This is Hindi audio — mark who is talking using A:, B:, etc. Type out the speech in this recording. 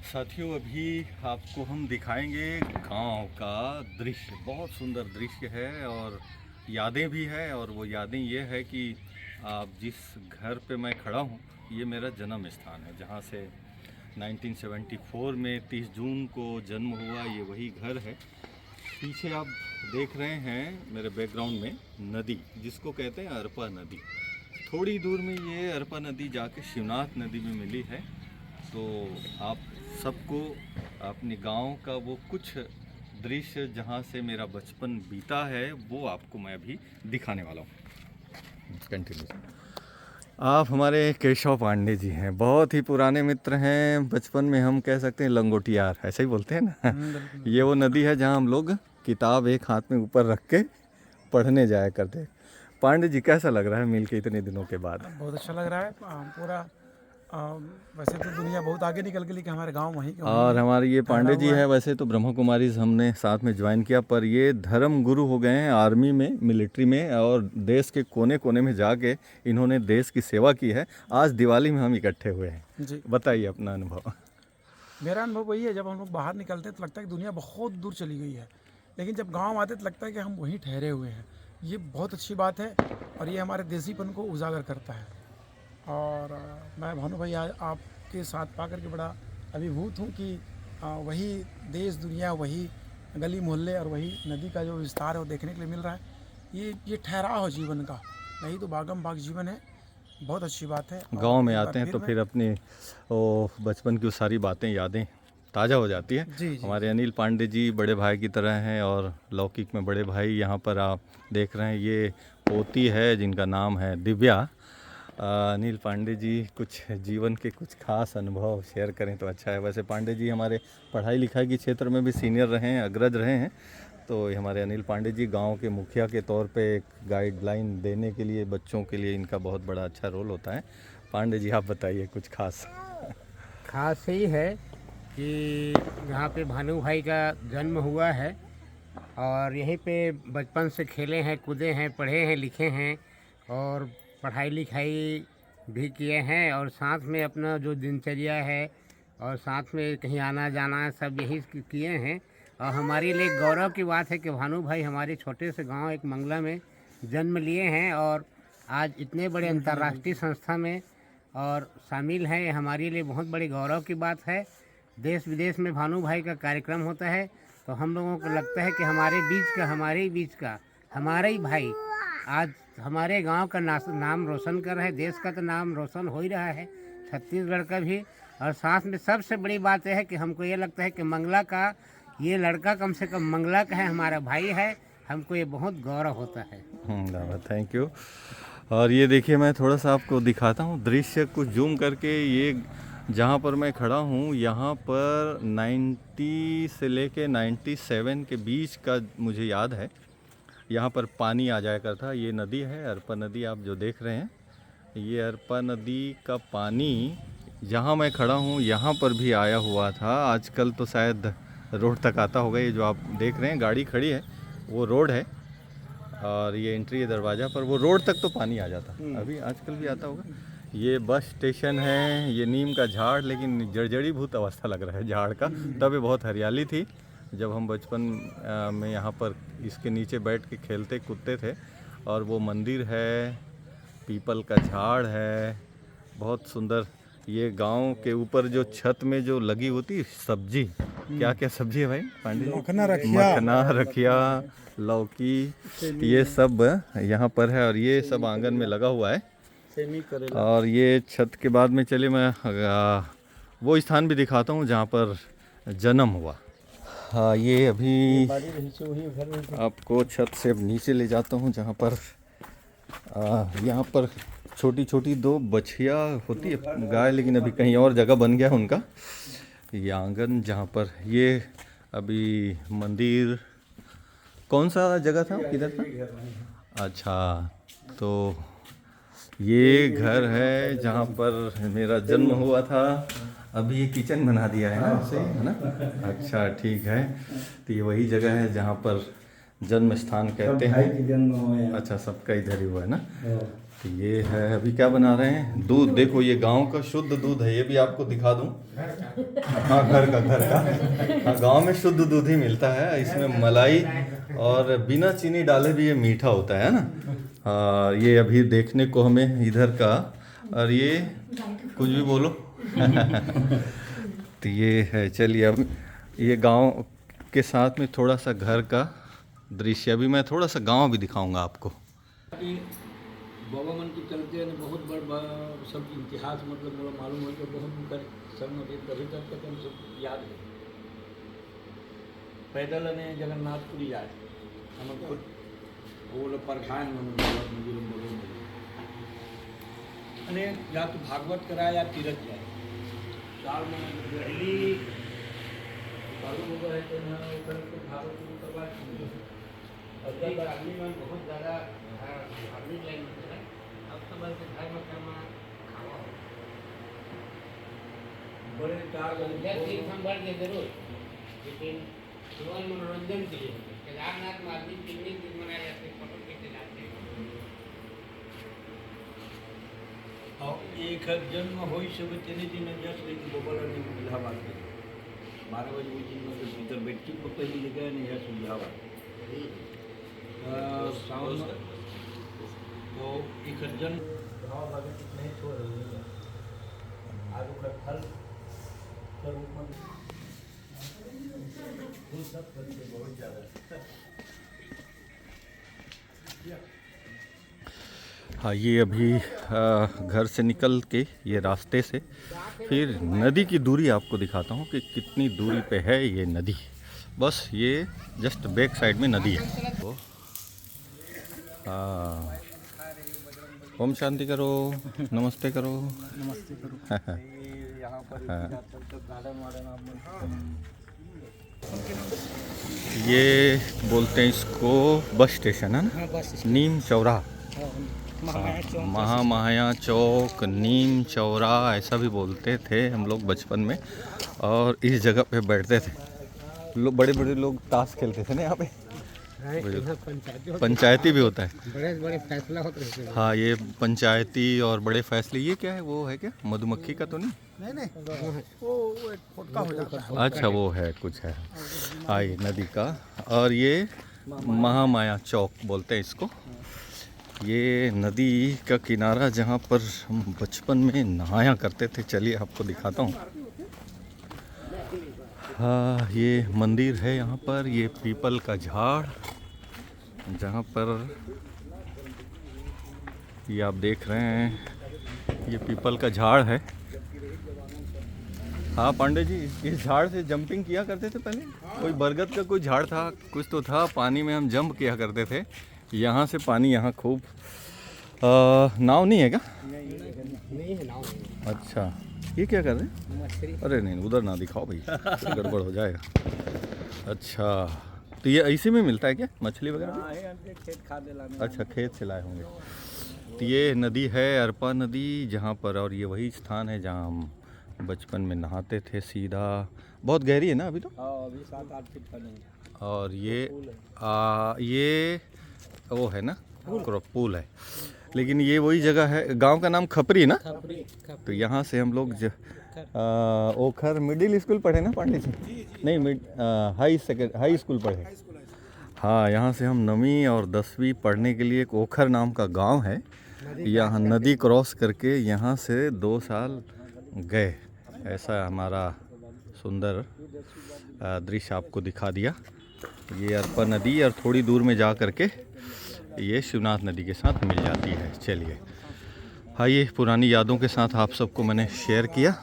A: साथियों, अभी आपको हम दिखाएंगे गांव का दृश्य। बहुत सुंदर दृश्य है और यादें भी है। और वो यादें ये है कि आप जिस घर पे मैं खड़ा हूँ, ये मेरा जन्म स्थान है, जहाँ से 1974 में 30 जून को जन्म हुआ। ये वही घर है। पीछे आप देख रहे हैं मेरे बैकग्राउंड में नदी, जिसको कहते हैं अरपा नदी। थोड़ी दूर में ये अरपा नदी जाके शिवनाथ नदी में मिली है। तो आप सबको अपने गांव का वो कुछ दृश्य जहां से मेरा बचपन बीता है, वो आपको मैं अभी दिखाने वाला हूँ। कंटिन्यू। आप हमारे केशव पांडे जी हैं, बहुत ही पुराने मित्र हैं। बचपन में हम कह सकते हैं लंगोटियार, ऐसे ही बोलते हैं ना। ये वो नदी है जहाँ हम लोग किताब एक हाथ में ऊपर रख के पढ़ने जाया करते हैं। पांडे जी, कैसा लग रहा है मिल के इतने दिनों के बाद?
B: बहुत अच्छा लग रहा है। पूरा वैसे तो दुनिया बहुत आगे निकल गई, लेकिन हमारे गांव वहीं के वहीं
A: और
B: है,
A: हमारे ये
B: ठहरा
A: पांडे जी
B: हुआ
A: है,
B: है।
A: वैसे तो ब्रह्मा कुमारी हमने साथ में ज्वाइन किया, पर ये धर्म गुरु हो गए हैं आर्मी में, मिलिट्री में, और देश के कोने कोने में जाके इन्होंने देश की सेवा की है। आज दिवाली में हम इकट्ठे हुए हैं।
B: जी,
A: बताइए अपना अनुभव।
B: मेरा अनुभव वही है, जब हम लोग बाहर निकलते हैं तो लगता है कि दुनिया बहुत दूर चली गई है, लेकिन जब गांव आते तो लगता है कि हम वहीं ठहरे हुए हैं। ये बहुत अच्छी बात है और ये हमारे देसीपन को उजागर करता है। और मैं भानु भाई आज आपके साथ पाकर के बड़ा अभिभूत हूँ कि वही देश दुनिया, वही गली मोहल्ले और वही नदी का जो विस्तार है वो देखने के लिए मिल रहा है। ये ठहराव है जीवन का, नहीं तो भागम भाग जीवन है। बहुत अच्छी बात है।
A: गांव
B: और
A: में
B: एक
A: आते
B: बार
A: हैं तो
B: मैं
A: फिर अपनी वो बचपन की वो सारी बातें, यादें ताज़ा हो जाती है।
B: जी जी
A: हमारे
B: जी
A: अनिल पांडे जी बड़े भाई की तरह हैं, और लौकिक में बड़े भाई। यहाँ पर आप देख रहे हैं ये पोती है जिनका नाम है दिव्या। अनिल पांडे जी कुछ जीवन के कुछ खास अनुभव शेयर करें तो अच्छा है। वैसे पांडे जी हमारे पढ़ाई लिखाई के क्षेत्र में भी सीनियर रहे हैं, अग्रज रहे हैं। तो ये हमारे अनिल पांडे जी गांव के मुखिया के तौर पे एक गाइडलाइन देने के लिए बच्चों के लिए इनका बहुत बड़ा अच्छा रोल होता है। पांडे जी, आप बताइए कुछ खास।
C: खास यही है कि यहाँ पे भानु भाई का जन्म हुआ है और यहीं पे बचपन से खेले हैं, कूदे हैं, पढ़े हैं, लिखे हैं और पढ़ाई लिखाई भी किए हैं। और साथ में अपना जो दिनचर्या है और साथ में कहीं आना जाना है, सब यही किए हैं। और हमारे लिए गौरव की बात है कि भानु भाई हमारे छोटे से गांव एक मंगला में जन्म लिए हैं और आज इतने बड़े अंतर्राष्ट्रीय संस्था में और शामिल हैं। ये हमारे लिए बहुत बड़ी गौरव की बात है। देश विदेश में भानु भाई का कार्यक्रम होता है तो हम लोगों को लगता है कि हमारे बीच का हमारा ही भाई आज हमारे गांव का नाम रोशन कर रहा है। देश का तो नाम रोशन हो ही रहा है, छत्तीसगढ़ का भी। और साथ में सबसे बड़ी बात यह है कि हमको ये लगता है कि मंगला का ये लड़का कम से कम मंगला का है, हमारा भाई है। हमको ये बहुत गौरव होता है।
A: Thank you. और ये देखिए, मैं थोड़ा सा आपको दिखाता हूँ दृश्य कुछ जूम करके। ये जहाँ पर मैं खड़ा हूँ, यहाँ पर 90 से लेके 97 के बीच का मुझे याद है, यहाँ पर पानी आ जाया करता। ये नदी है अरपा नदी, आप जो देख रहे हैं, ये अरपा नदी का पानी जहाँ मैं खड़ा हूँ यहाँ पर भी आया हुआ था। आजकल तो शायद रोड तक आता होगा। ये जो आप देख रहे हैं गाड़ी खड़ी है, वो रोड है, और ये एंट्री है दरवाज़ा पर। वो रोड तक तो पानी आ जाता, अभी आजकल भी आता होगा। ये बस स्टेशन है। ये नीम का झाड़, लेकिन जर्जरीभूत अवस्था लग रहा है झाड़ का। तब ये बहुत हरियाली थी जब हम बचपन में यहाँ पर इसके नीचे बैठ के खेलते कूदते थे। और वो मंदिर है, पीपल का झाड़ है, बहुत सुंदर। ये गांव के ऊपर जो छत में जो लगी होती सब्जी, क्या क्या सब्जी है भाई पांडे? मखना, रखिया, लौकी, ये सब यहाँ पर है। और ये सब आंगन में लगा हुआ है। और ये छत के बाद में चले मैं वो स्थान भी दिखाता हूँ जहाँ पर जन्म हुआ। हाँ, ये अभी आपको छत से अब नीचे ले जाता हूँ, जहाँ पर यहाँ पर छोटी छोटी 2 बछिया होती है गाय, लेकिन अभी कहीं और जगह बन गया उनका। ये आंगन जहाँ पर ये अभी मंदिर, कौन सा जगह था, किधर था? अच्छा, तो ये घर है जहाँ पर मेरा जन्म हुआ था। अभी ये किचन बना दिया है ना, ऐसे है ना? अच्छा, ठीक है। तो ये वही जगह है जहाँ पर जन्म स्थान कहते हैं। अच्छा, सबका इधर ही हुआ है ना? तो ये है, अभी क्या बना रहे हैं, दूध। देखो ये गांव का शुद्ध दूध है, ये भी आपको दिखा दूं। हाँ घर का हाँ, गांव में शुद्ध दूध ही मिलता है। इसमें मलाई और बिना चीनी डाले भी ये मीठा होता है ना। ये अभी देखने को हमें इधर का, और ये कुछ भी बोलो। तो ये है, चलिए अब ये गांव के साथ में थोड़ा सा घर का दृश्य, अभी मैं थोड़ा सा गांव भी दिखाऊंगा आपको।
D: बाबा मन के चलते हैं बहुत बड़ा सब इतिहास मतलब मोला मालूम है कि बहुत उनका संग अभी तभी तक हम सब याद है। पैदल ने जगन्नाथपुरी जाए हम खुद वो लोग परखाए मंदिर अने या तो भागवत कराए या तीरथ जाए साल में पहली मालूम होगा है तो भागवत शुरू करवा आदमी में बहुत ज़्यादा धार्मिक लाइन है। अब तो बस धर्म कर्म खावा बड़े टाग संभाल के जरूर, लेकिन केवल मनोरंजन के लिए केदारनाथ में आदमी पिकनिक भी मनाए जाते हैं, फोटो खींचे जाते हैं। और एक जन्म हो सब तेने दिन जस लेकिन गोपाल ने इलाहाबाद में 12 बजे उस दिन में भीतर बैठी को पहली जगह नहीं है इलाहाबाद साउंड तो एक जन भाव लगे कितने छोड़ रही है आलू का फल सब बहुत ज़्यादा।
A: हाँ ये अभी घर से निकल के ये रास्ते से फिर नदी की दूरी आपको दिखाता हूँ कि कितनी दूरी पे है ये नदी। बस ये जस्ट बैक साइड में नदी है। तो हाँ, ओम शांति करो, नमस्ते करो।
B: नमस्ते करो।
D: यहाँ पर गार्डन वार्डन
A: ये बोलते हैं इसको बस स्टेशन है ना, नीम चौराहा, महामाया चौक, नीम चौराहा ऐसा भी बोलते थे हम लोग बचपन में। और इस जगह पे बैठते थे लोग, बड़े बड़े लोग ताश खेलते थे ना यहाँ पे। पंचायती भी होता है,
C: बड़े बड़े फैसला होते हैं।
A: हाँ ये पंचायती और बड़े फैसले। ये क्या है, वो है क्या मधुमक्खी का तो नहीं?
B: नहीं वो एक फोटका हो जाता है।
A: अच्छा वो है, कुछ है। हाँ ये नदी का, और ये महामाया चौक बोलते हैं इसको। ये नदी का किनारा जहाँ पर हम बचपन में नहाया करते थे। चलिए आपको दिखाता हूँ। हाँ ये मंदिर है यहाँ पर, ये पीपल का झाड़ जहाँ पर ये आप देख रहे हैं, ये पीपल का झाड़ है। हाँ पांडे जी, इस झाड़ से जंपिंग किया करते थे पहले। कोई बरगद का कोई झाड़ था, कुछ तो था, पानी में हम जंप किया करते थे। यहाँ से पानी यहाँ खूब। नाव नहीं है क्या?
C: नहीं है नाव।
A: अच्छा ये क्या कर रहे हैं? अरे नहीं उधर ना दिखाओ भाई, गड़बड़ हो जाएगा। अच्छा तो ये ऐसे में मिलता है क्या मछली वगैरह?
D: खेत खाद लाने।
A: अच्छा खेत से लाए होंगे। तो ये नदी है अरपा नदी जहाँ पर, और ये वही स्थान है जहाँ हम बचपन में नहाते थे। सीधा बहुत गहरी है ना अभी तो।
D: अभी 7-8 फीट का नहीं।
A: और ये वो है ना, पुल है। लेकिन ये वही जगह है, गांव का नाम खपरी ना। तो यहाँ से हम लोग ओखर मिडिल स्कूल पढ़े ना पांडे जी? नहीं हाई स्कूल पढ़े। हाँ यहाँ से हम 9वीं और 10वीं पढ़ने के लिए एक ओखर नाम का गांव है। यहाँ नदी क्रॉस करके यहाँ से 2 साल गए। ऐसा हमारा सुंदर दृश्य आपको दिखा दिया। ये अरपा नदी, और थोड़ी दूर में जा करके ये शिवनाथ नदी के साथ मिल जाती है। चलिए हाँ, ये पुरानी यादों के साथ आप सबको मैंने शेयर किया।